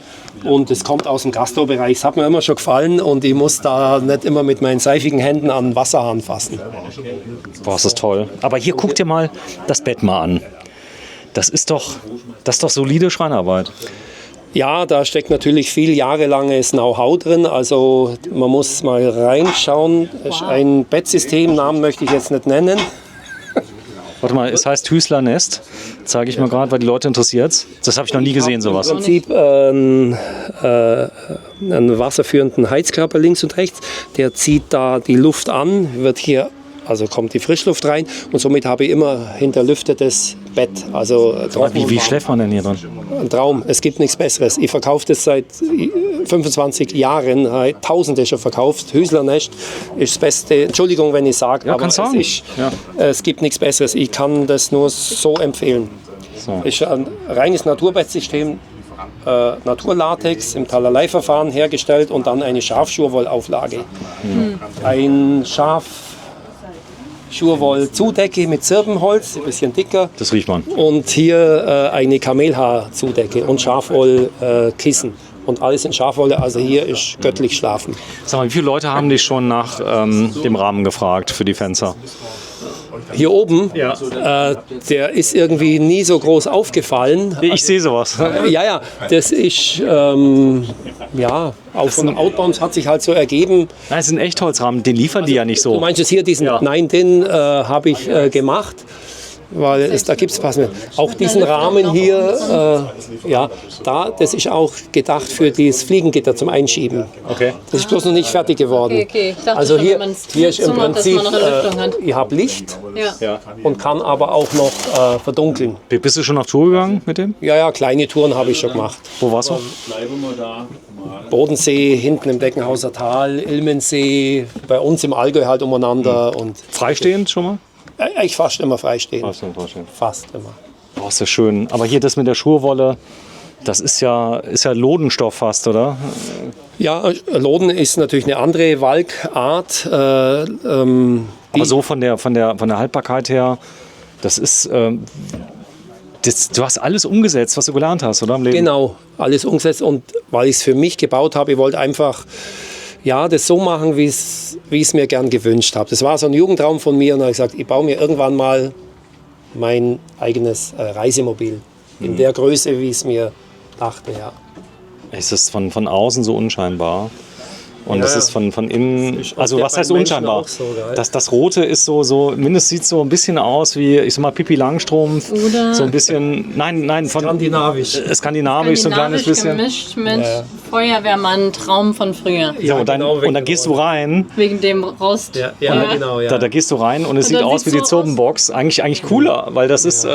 Und es kommt aus dem Gastrobereich. Es hat mir immer schon gefallen und ich muss da nicht immer mit meinen seifigen Händen an den Wasserhahn fassen. Boah, ist das toll. Aber hier guck dir mal das Bett mal an. Das ist doch solide Schreinerarbeit. Ja, da steckt natürlich viel jahrelanges Know-how drin. Also man muss mal reinschauen. Es ist ein Bettsystem, Namen möchte ich jetzt nicht nennen. Warte mal, es heißt Hüßler Nest. Zeige ich mal gerade, weil die Leute interessiert. Das habe ich noch nie gesehen, sowas. Im Prinzip einen wasserführenden Heizkörper links und rechts. Der zieht da die Luft an, wird hier, also kommt die Frischluft rein und somit habe ich immer hinterlüftetes Bett. Also Wie schläft man denn hier drin? ein Traum, es gibt nichts Besseres. Ich verkaufe das seit 25 Jahren, Tausende schon verkauft. Hüßler Nest ist das Beste. Entschuldigung, wenn ich sage, aber es gibt nichts Besseres. Ich kann das nur so empfehlen. So. Ist ein reines Naturbettsystem, Naturlatex im Talalei-Verfahren hergestellt und dann eine Schafschurwollauflage. Ein Schafschurwoll-Zudecke mit Zirbenholz, ein bisschen dicker. Das riecht man. Und hier eine Kamelhaar-Zudecke und Schafwollkissen. Und alles in Schafwolle, also hier ist göttlich schlafen. Sag mal, wie viele Leute haben dich schon nach dem Rahmen gefragt für die Fenster? Hier oben, Ja. der ist irgendwie nie so groß aufgefallen. Ich sehe sowas. Ja, das ist, auch von Outbound hat sich halt so ergeben. Nein, es ist ein Echtholzrahmen, den liefern die ja nicht Du so. meinst jetzt hier diesen, Ja. nein, den habe ich gemacht. Weil da gibt es passende. Auch diesen Rahmen hier, das ist auch gedacht für das Fliegengitter zum Einschieben. Okay. Das ist bloß noch nicht fertig geworden. Okay. Ich dachte Also schon, hier, wenn man's hier ist im zumacht, dass Prinzip, man noch eine Lüftung hat. ich habe Licht Ja. und kann aber auch noch verdunkeln. Bist du schon auf Tour gegangen mit dem? Ja, kleine Touren habe ich schon gemacht. Wo warst du? Bodensee, hinten im Deckenhauser Tal, Ilmensee, bei uns im Allgäu halt umeinander. Und Freistehend schon mal? ich fast immer freistehen. Freistehend. Fast immer. Oh, ist ja schön. Aber hier das mit der Schurwolle, das ist ja Lodenstoff fast, oder? Ja, Loden ist natürlich eine andere Walkart. Aber so von der Haltbarkeit her, das ist. Du hast alles umgesetzt, was du gelernt hast, oder? Im Leben? Genau, alles umgesetzt. Und weil ich es für mich gebaut habe, ich wollte einfach das so machen, wie ich es mir gern gewünscht habe. Das war so ein Jugendtraum von mir und da habe ich gesagt, ich baue mir irgendwann mal mein eigenes Reisemobil. In der Größe, wie ich es mir dachte, ja. Es ist von außen so unscheinbar. Und Ja, das ist von innen, ist also oft was ja heißt bei Menschen unscheinbar? auch so, gell? Das Rote ist so, mindestens sieht so ein bisschen aus wie, ich sag mal, Pippi Langstrumpf. Oder- So ein bisschen, nein, von Skandinavisch. skandinavisch, so ein kleines bisschen. Gemischt mit Feuerwehrmann, Traum von früher. Ja, und dann gehst du rein, Wegen dem Rost. Ja, genau. Ja. da gehst du rein und es Und sieht dann aus wie sieht's die so aus. Zurbenbox. Eigentlich cooler, weil das ist,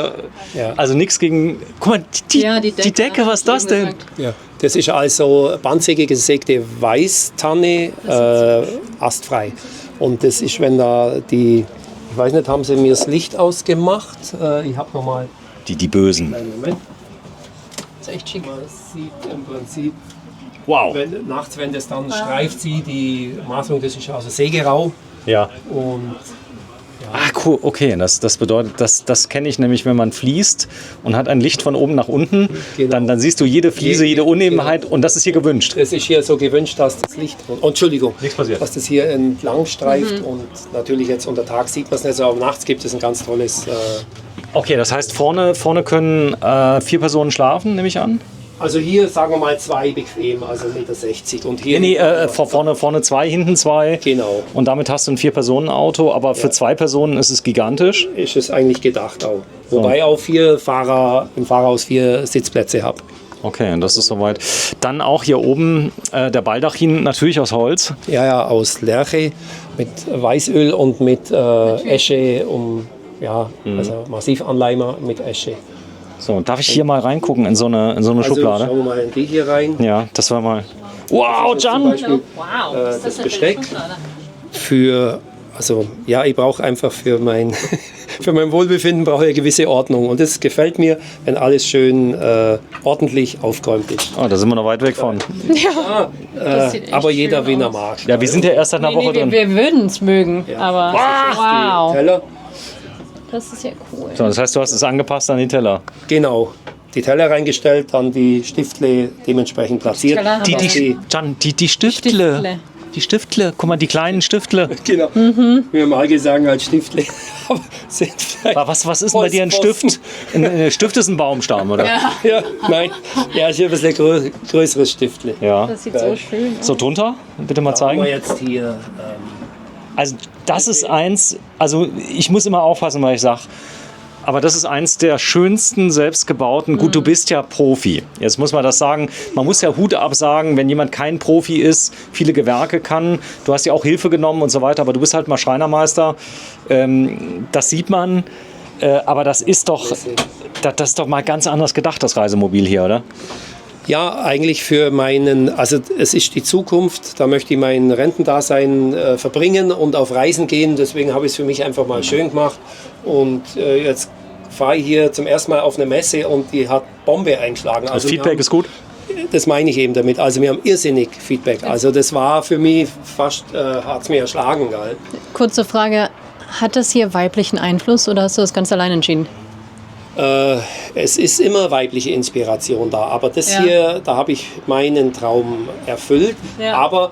also nichts gegen, guck mal, die Decke, was ist das denn? Ja. Das ist also bandsägige gesägte Weißtanne, astfrei. Und das ist, wenn da ich weiß nicht, haben sie mir das Licht ausgemacht? Ich habe nochmal Die Bösen. einen Moment. Das ist echt schick. Man sieht im Prinzip, Wow. nachts, wenn das dann streift, die Maserung, das ist also Sägerau. Ja. Und Ah, cool, okay. Das bedeutet, das kenne ich nämlich, wenn man fließt und hat ein Licht von oben nach unten, Genau. dann siehst du jede Fliese, jede Unebenheit und das ist hier gewünscht. es ist hier so gewünscht, dass das Licht, Entschuldigung, Nichts passiert. dass das hier entlang streift. Und natürlich jetzt unter Tag sieht man es nicht so, aber nachts gibt es ein ganz tolles. Okay, das heißt, vorne können 4 Personen schlafen, nehme ich an? Also hier sagen wir mal 2 bequem, also 1,60 m. Und hier Vorne 2, hinten 2. Genau. Und damit hast du ein 4-Personen-Auto, aber für 2 Personen ist es gigantisch. ist es eigentlich gedacht auch. Wobei auch 4 Fahrer im Fahrerhaus 4 Sitzplätze habe. Okay, und das ist soweit. Dann auch hier oben der Baldachin, natürlich aus Holz. Ja, aus Lärche mit Weißöl und mit Esche, also Massivanleimer mit Esche. So, darf ich hier mal reingucken in so eine Schublade? Schauen wir mal in die hier rein. Ja, das war mal. Wow, Zum Can! Beispiel Wow, das Besteck ich brauche einfach für mein Wohlbefinden brauche ich eine gewisse Ordnung. Und das gefällt mir, wenn alles schön ordentlich aufgeräumt ist. Oh, da sind wir noch weit weg von. Das sieht echt Aber schön jeder, wen er aus. mag. Ja, wir sind ja erst seit einer Woche drin. wir würden es mögen, aber wow, Teller. das ist ja cool. So, das heißt, du hast es angepasst an die Teller. Genau. Die Teller reingestellt, dann die Stiftle dementsprechend platziert. Teller haben wir. Can, die Stiftle. Stiftle. Die Stiftle. Guck mal, die kleinen Stiftle. Genau. Wir mal gesagt als Stiftle. Aber sind vielleicht Was ist denn bei dir ein Stift? Ein Stift ist ein Baumstamm, oder? Ja, nein. Ja, ich habe ein bisschen größeres Stiftle. Ja. Das sieht so schön aus. So drunter? Bitte mal Haben zeigen. wir jetzt hier. Also das ist eins, also ich muss immer aufpassen, weil ich sage, aber das ist eins der schönsten selbstgebauten, gut, du bist ja Profi, jetzt muss man das sagen, man muss ja Hut absagen, wenn jemand kein Profi ist, viele Gewerke kann, du hast ja auch Hilfe genommen und so weiter, aber du bist halt mal Schreinermeister, das sieht man, aber das ist doch mal ganz anders gedacht, das Reisemobil hier, oder? Ja, eigentlich also es ist die Zukunft, da möchte ich mein Rentendasein verbringen und auf Reisen gehen, deswegen habe ich es für mich einfach mal schön gemacht und jetzt fahre ich hier zum ersten Mal auf eine Messe und die hat Bombe eingeschlagen. Das Feedback ist gut? Das meine ich eben damit, also wir haben irrsinnig Feedback, also das war für mich fast, hat es mir erschlagen. Gell? Kurze Frage, hat das hier weiblichen Einfluss oder hast du das ganz allein entschieden? Es ist immer weibliche Inspiration da, aber das hier, da habe ich meinen Traum erfüllt. Ja. Aber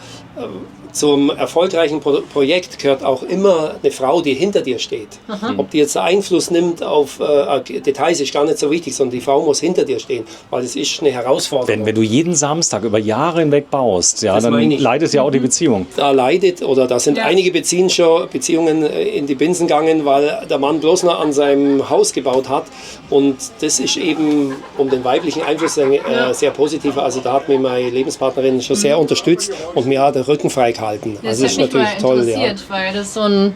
zum erfolgreichen Projekt gehört auch immer eine Frau, die hinter dir steht. Ob die jetzt Einfluss nimmt auf Details, ist gar nicht so wichtig, sondern die Frau muss hinter dir stehen, weil es ist eine Herausforderung. Wenn du jeden Samstag über Jahre hinweg baust, ja, Das dann meine ich. leidet ja auch die Beziehung. Da leidet oder da sind einige Beziehungen in die Binsen gegangen, weil der Mann bloß noch an seinem Haus gebaut hat. Und das ist eben um den weiblichen Einfluss sehr positiv. Also da hat mir meine Lebenspartnerin schon sehr unterstützt und mir hat den Rücken freigehalten. Das Also ist natürlich toll, interessiert, weil das so ein,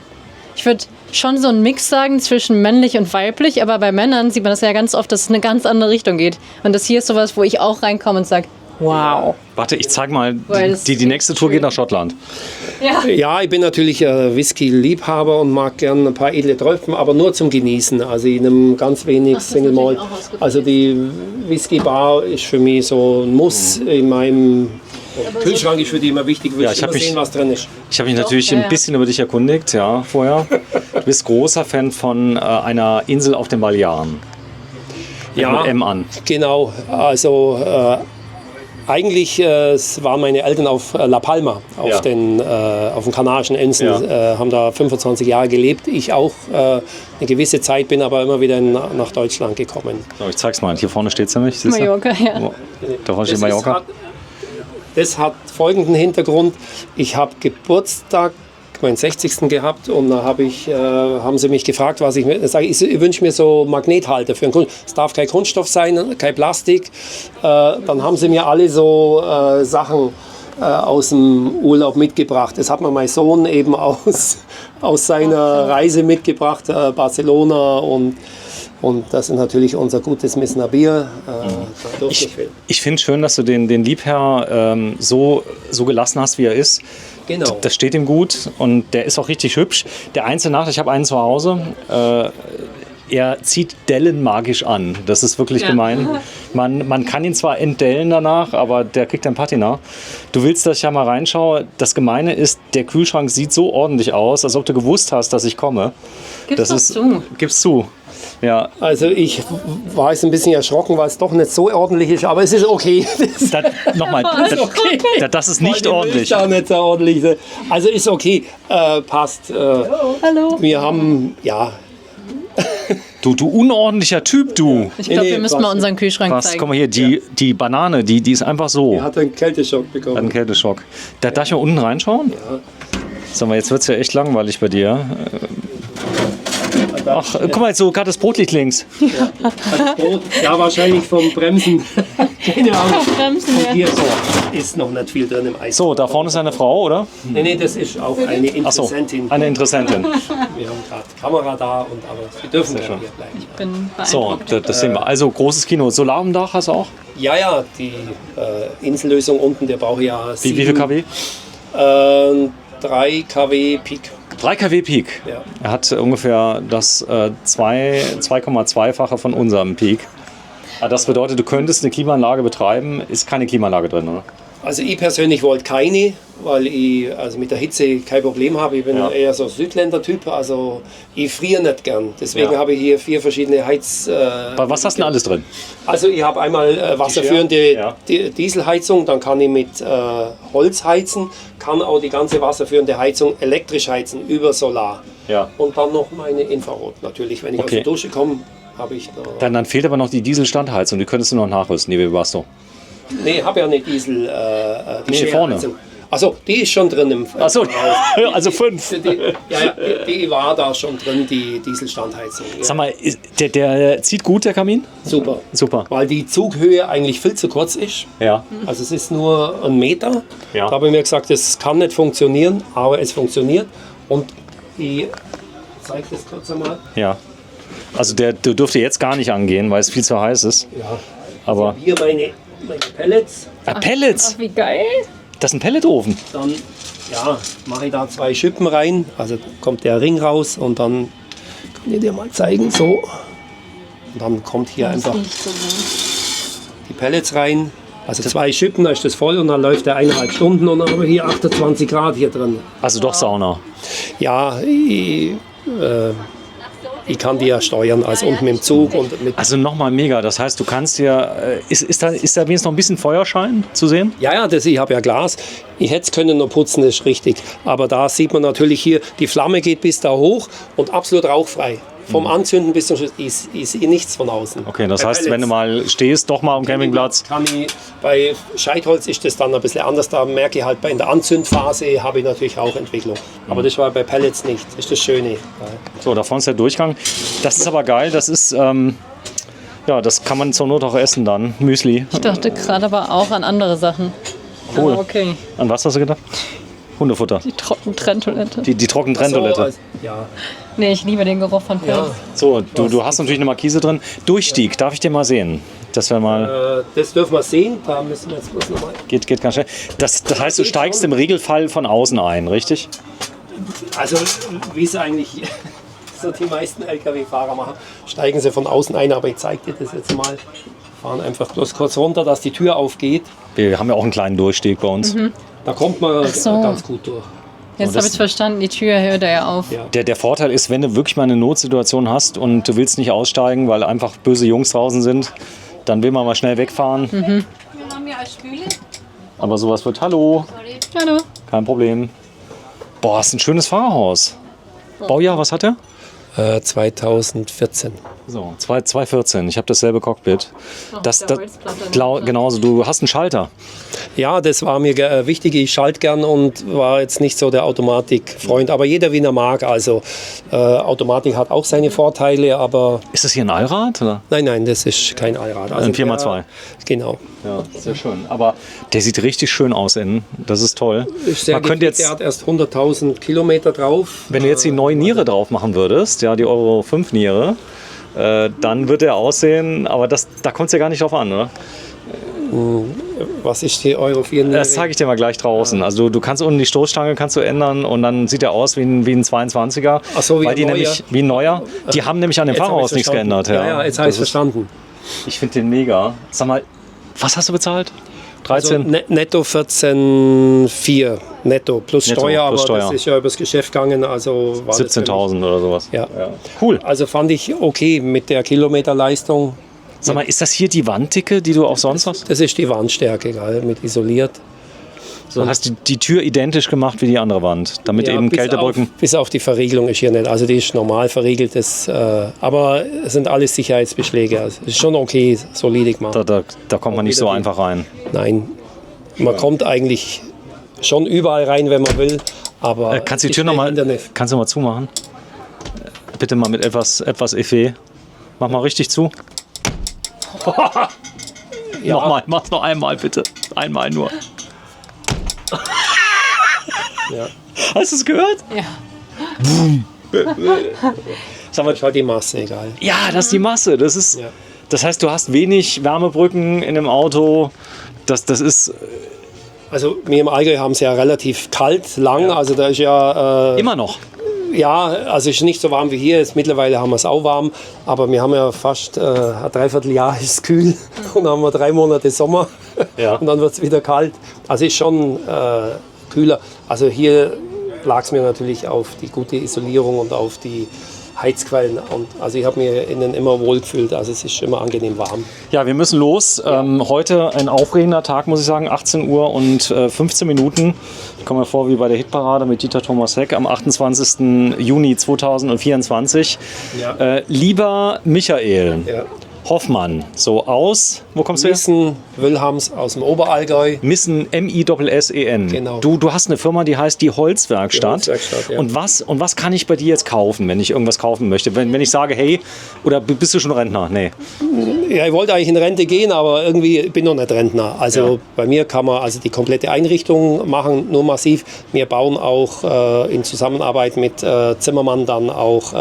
ich würde schon so einen Mix sagen zwischen männlich und weiblich, aber bei Männern sieht man das ja ganz oft, dass es in eine ganz andere Richtung geht. Und das hier ist sowas, wo ich auch reinkomme und sage, wow. Warte, ich zeig mal, Weil das die nächste Tour geht nach Schottland. Ja, ich bin natürlich Whisky-Liebhaber und mag gern ein paar edle Tropfen, aber nur zum Genießen. Also in einem ganz wenig das ist Single Malt. natürlich auch ausgeprägt. Also die Whisky-Bar ist für mich so ein Muss in meinem Kühlschrank. Ist für die immer wichtig, will Ja, ich ich hab immer mich- sehen, was drin ist. Ich habe mich natürlich ja, ein ja. bisschen über dich erkundigt, ja, vorher. Du bist großer Fan von einer Insel auf den Balearen. Ja. Mit M an. Genau, also eigentlich waren meine Eltern auf La Palma, auf den Kanarischen Inseln, haben da 25 Jahre gelebt. Ich auch eine gewisse Zeit, bin aber immer wieder nach Deutschland gekommen. So, ich zeig's mal. Hier vorne steht's nämlich. siehst du? Mallorca, ja. Da vorne steht Mallorca. Das hat folgenden Hintergrund. Ich habe Geburtstag, meinen 60. gehabt und da haben sie mich gefragt, was ich sage. Ich wünsche mir so Magnethalter für einen Kunststoff. Es darf kein Kunststoff sein, kein Plastik. Dann haben sie mir alle so Sachen aus dem Urlaub mitgebracht. Das hat mir mein Sohn eben aus seiner Reise mitgebracht, Barcelona und das ist natürlich unser gutes Messner Bier. Da durfte ich viel. Ich finde schön, dass du den Liebherr so gelassen hast, wie er ist. Genau. Das steht ihm gut und der ist auch richtig hübsch. Der einzige Nachteil, ich habe einen zu Hause, er zieht Dellen magisch an. Das ist wirklich gemein. Man kann ihn zwar entdellen danach, aber der kriegt ein Patina. Du willst, dass ich ja mal reinschaue. Das Gemeine ist, der Kühlschrank sieht so ordentlich aus, als ob du gewusst hast, dass ich komme. Gib's doch zu. Gib's zu. Ja, Also ich war jetzt ein bisschen erschrocken, weil es doch nicht so ordentlich ist, aber es ist okay. nochmal, das ist nicht Weil die ordentlich. Milch auch nicht so ordentlich. Also ist okay, passt. Hallo. Wir haben, ja, Du unordentlicher Typ, du. Ich glaube, Nee, wir müssen mal passt. unseren Kühlschrank Was? zeigen. Guck mal hier, die Banane, die ist einfach so. hat einen Kälteschock Hat bekommen. einen Kälteschock. Darf ich mal unten reinschauen? Ja. Sag mal, jetzt wird es ja echt langweilig bei dir. Ach, guck mal, jetzt so gerade das Brot liegt links. Das Brot, ja, wahrscheinlich vom Bremsen. Keine Ahnung. Bremsen, ja. Hier ist noch nicht viel drin im Eis. So, da vorne ist eine Frau, oder? Nee, das ist auch eine Ach so, Interessentin. eine Interessentin. Wir haben gerade Kamera da, aber wir dürfen ja hier bleiben. Bin So, beeindruckt. das sehen wir. Also großes Kino. Solar am Dach hast du auch? Ja, die Insellösung unten, der braucht ja Wie viel kW? 3 kW Peak. 3 kW Peak. Ja. Er hat ungefähr das 2,2-fache von unserem Peak. Das bedeutet, du könntest eine Klimaanlage betreiben, ist keine Klimaanlage drin, oder? Also ich persönlich wollte keine, weil ich also mit der Hitze kein Problem habe. Ich bin Ja. eher so Südländer-Typ, also ich friere nicht gern. Deswegen Ja. habe ich hier 4 verschiedene Was hast du denn alles drin? Also ich habe einmal wasserführende Ja. Dieselheizung, dann kann ich mit Holz heizen, kann auch die ganze wasserführende Heizung elektrisch heizen über Solar. Ja. Und dann noch meine Infrarot natürlich. Wenn ich aus Okay. der Dusche komme, habe ich noch... Dann fehlt aber noch die Dieselstandheizung, die könntest du noch nachrüsten, die Webasto. Nee, habe ja nicht Diesel. Die Nee, Scherheizung. Also die ist schon drin im Achso, also 5. Die war da schon drin, die Dieselstandheizung. Ja. Sag mal, der zieht gut, der Kamin? Super. Super. Weil die Zughöhe eigentlich viel zu kurz ist. Ja. Also es ist nur 1 Meter. Ja. Da habe ich mir gesagt, das kann nicht funktionieren, aber es funktioniert. Und ich zeige das kurz einmal. Ja. Also der dürfte jetzt gar nicht angehen, weil es viel zu heiß ist. Ja. Aber Hier meine Pellets. Pellets, Ach, wie geil. das ist ein Pelletofen. Dann mache ich da 2 Schippen rein. Also kommt der Ring raus und dann kann ich dir mal zeigen. So. Und dann kommt hier einfach Nicht so gut. die Pellets rein. Also 2 Schippen, da ist das voll und dann läuft der 1,5 Stunden und dann haben wir hier 28 Grad hier drin. Also doch Sauna. Ja, ich kann die ja steuern, also und mit dem Zug und mit... Also nochmal mega. Das heißt, du kannst dir, ist da wenigstens noch ein bisschen Feuerschein zu sehen? Ja, ich habe ja Glas. Ich hätte es können noch putzen, das ist richtig. Aber da sieht man natürlich hier, die Flamme geht bis da hoch und absolut rauchfrei. Vom Anzünden bis zum Schluss ist nichts von außen. Okay, das Bei heißt, Pellets wenn du mal stehst, doch mal am Campingplatz. Bei Scheitholz ist das dann ein bisschen anders. Da merke ich halt, in der Anzündphase habe ich natürlich Rauchentwicklung. Aber das war bei Pellets nicht. Das ist das Schöne. So, da vorne ist der Durchgang. Das ist aber geil. Das ist, ja, das kann man zur Not auch essen dann. Müsli. Ich dachte gerade aber auch an andere Sachen. Cool. Aber okay. An was hast du gedacht? Hundefutter. Die Trockentrenntoilette. Die Trockentrenntoilette. Ja. Nee, ich liebe den Geruch von Pilz. So, du hast natürlich eine Markise drin. Durchstieg, darf ich den mal sehen? Das wäre mal. Das dürfen wir sehen. Da müssen wir jetzt bloß nochmal. Geht ganz schnell. Das heißt, du steigst im Regelfall von außen ein, richtig? Also, wie es eigentlich so die meisten LKW-Fahrer machen, steigen sie von außen ein. Aber ich zeige dir das jetzt mal. Fahren einfach bloß kurz runter, dass die Tür aufgeht. Wir haben ja auch einen kleinen Durchstieg bei uns. Da kommt man so. ganz gut durch. Jetzt habe ich es verstanden, die Tür hört er ja auf. Ja. Der Vorteil ist, wenn du wirklich mal eine Notsituation hast und du willst nicht aussteigen, weil einfach böse Jungs draußen sind, dann will man mal schnell wegfahren. Wir haben ja als Spüle. Aber sowas wird, hallo, Hallo. kein Problem. Boah, ist ein schönes Fahrerhaus. Baujahr, was hat er? 2014. So, 2014. Ich habe dasselbe Cockpit. Das, der Holzplatte. genauso, du hast einen Schalter. Ja, das war mir wichtig. Ich schalte gern und war jetzt nicht so der Automatikfreund. Aber jeder, wie er mag. Also Automatik hat auch seine Vorteile, aber... Ist das hier ein Allrad? Oder? Nein, das ist kein Allrad. Also Ein 4x2. Genau. Ja, sehr schön. Aber der sieht richtig schön aus innen. Das ist toll. Ist sehr Man könnte gepflegt. Der jetzt, hat erst 100.000 Kilometer drauf. wenn du jetzt die neue Niere drauf machen würdest, ja, die Euro 5 Niere, dann wird er aussehen, aber da kommt es ja gar nicht drauf an, oder? Was ist die Euro 4 Niere? Das zeige ich dir mal gleich draußen. Also du kannst unten die Stoßstange kannst du ändern und dann sieht er aus wie ein 22er. Ach so, wie weil ein die neuer. nämlich wie ein neuer. Die haben nämlich an dem Jetzt hab Fahrerhaus ich's nichts verstanden. geändert. Ja, jetzt habe ich es verstanden. Ich finde den mega. Sag mal, was hast du bezahlt? 13? Also netto 14,4 netto plus Netto, Steuer, plus aber Steuer. das ist ja übers Geschäft gegangen, also war das für mich- 17.000 oder sowas. Ja. Cool. Also fand ich okay mit der Kilometerleistung. Sag mal, ist das hier die Wanddicke, die du auch sonst hast? Das ist die Wandstärke, gell, mit isoliert. Du hast die Tür identisch gemacht wie die andere Wand, damit Ja, eben bis Kältebrücken. bis auf die Verriegelung ist hier nicht. Also die ist normal verriegelt, aber es sind alles Sicherheitsbeschläge. Also es ist schon okay, solide gemacht. Da kommt man nicht so wieder die- einfach rein. Nein, man kommt eigentlich schon überall rein, wenn man will. Aber Kannst du die ist Tür kein nochmal Hindernis. zumachen? Bitte mal mit etwas Effet. Mach mal richtig zu. Ja. Nochmal, mach's noch einmal bitte. Einmal nur. Ja. Hast du es gehört? Ja. Sag mal, Ist halt die Masse, egal. ja, das ist die Masse. Ja. Das heißt, du hast wenig Wärmebrücken in dem Auto. Das ist Also wir im Allgäu haben es ja relativ kalt, lang. Also da ist ja... immer noch. Ja, also es ist nicht so warm wie hier. Jetzt mittlerweile haben wir es auch warm. Aber wir haben ja fast ein Dreivierteljahr ist es kühl. Und dann haben wir 3 Monate Sommer. Ja. Und dann wird es wieder kalt. Also ist schon kühler. Also hier lag es mir natürlich auf die gute Isolierung und auf die Heizquellen. Und also ich habe mir innen immer wohl gefühlt. Also es ist immer angenehm warm. Ja, wir müssen los. Heute ein aufregender Tag, muss ich sagen. 18 Uhr und 15 Minuten. Ich komme mir vor wie bei der Hitparade mit Dieter Thomas Heck am 28. Juni 2024. Ja. Lieber Michael Ja. Hoffmann, so aus, wo kommst du her? Missen, Wilhelms aus dem Oberallgäu. Missen, M-I-S-S-E-N. Genau. Du hast eine Firma, die heißt die Holzwerkstatt. Die Holzwerkstatt, ja. Und was kann ich bei dir jetzt kaufen, wenn ich irgendwas kaufen möchte? Wenn ich sage, hey, oder bist du schon Rentner? Nee. Ja, ich wollte eigentlich in Rente gehen, aber irgendwie bin noch nicht Rentner. Also bei mir kann man also die komplette Einrichtung machen, nur massiv. Wir bauen auch in Zusammenarbeit mit Zimmermann dann auch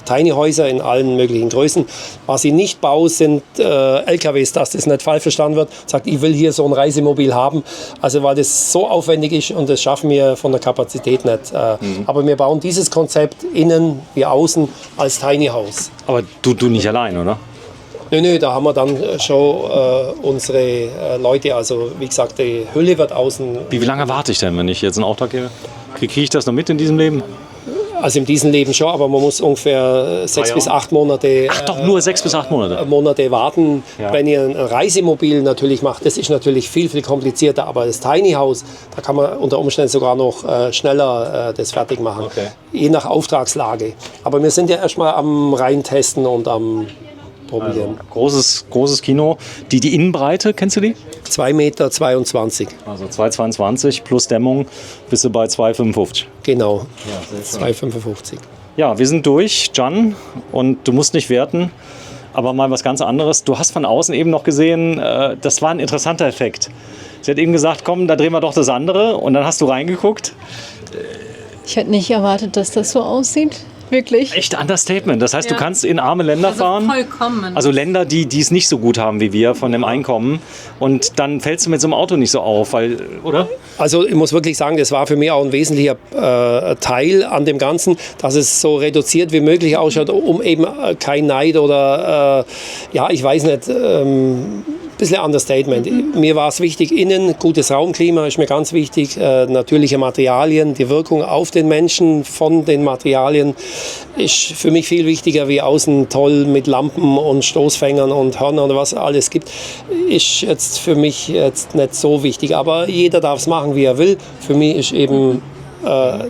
Tiny Häuser in allen möglichen Größen. Was ich nicht baue, sind LKWs, dass das nicht falsch verstanden wird. Sagt, ich will hier so ein Reisemobil haben. Also weil das so aufwendig ist und das schaffen wir von der Kapazität nicht. Aber wir bauen dieses Konzept innen wie außen als Tiny Haus. Aber du nicht allein, oder? Nö, da haben wir dann schon unsere Leute, also wie gesagt, die Hülle wird außen. Wie lange warte ich denn, wenn ich jetzt einen Auftrag gebe? Kriege ich das noch mit in diesem Leben? Also in diesem Leben schon, aber man muss ungefähr 6 bis 8 Monate. Ach doch, nur 6 bis 8 Monate. Monate warten. Ja. Wenn ihr ein Reisemobil natürlich macht, das ist natürlich viel, viel komplizierter. Aber das Tiny House, da kann man unter Umständen sogar noch schneller das fertig machen. Okay. Je nach Auftragslage. Aber wir sind ja erstmal am Reintesten und am Probieren. Großes Kino. Die Innenbreite, kennst du die? 2,22 Meter. Also 2,22 plus Dämmung bist du bei 2,55. Genau. Ja, 2,55. Ja, wir sind durch, Gian, und du musst nicht werten, aber mal was ganz anderes. Du hast von außen eben noch gesehen, das war ein interessanter Effekt. Sie hat eben gesagt, komm, da drehen wir doch das andere, und dann hast du reingeguckt. Ich hätte nicht erwartet, dass das so aussieht. Wirklich. Echt Understatement. Das heißt, Ja. du kannst in arme Länder fahren. Vollkommen. Also Länder, die es nicht so gut haben wie wir von dem Einkommen. Und dann fällst du mit so einem Auto nicht so auf, weil, oder? Also ich muss wirklich sagen, das war für mich auch ein wesentlicher Teil an dem Ganzen, dass es so reduziert wie möglich ausschaut, um eben kein Neid oder, ja, ich weiß nicht, bisschen Understatement. Mir war es wichtig, innen gutes Raumklima ist mir ganz wichtig, natürliche Materialien, die Wirkung auf den Menschen von den Materialien ist für mich viel wichtiger wie außen toll mit Lampen und Stoßfängern und Hörnern und was alles gibt, ist jetzt für mich jetzt nicht so wichtig. Aber jeder darf es machen, wie er will. Für mich ist eben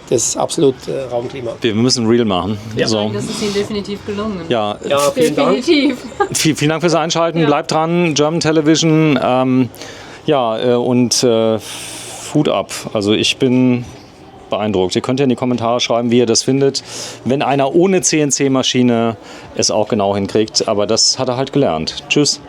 das absolut Raumklima. Wir müssen real machen. Ja. So. Das ist Ihnen definitiv gelungen. Ja, Ja, vielen Dank. Definitiv. vielen Dank fürs Einschalten. Ja. Bleibt dran, German Television. Und Food up. Also ich bin beeindruckt. Ihr könnt ja in die Kommentare schreiben, wie ihr das findet. Wenn einer ohne CNC-Maschine es auch genau hinkriegt. Aber das hat er halt gelernt. Tschüss.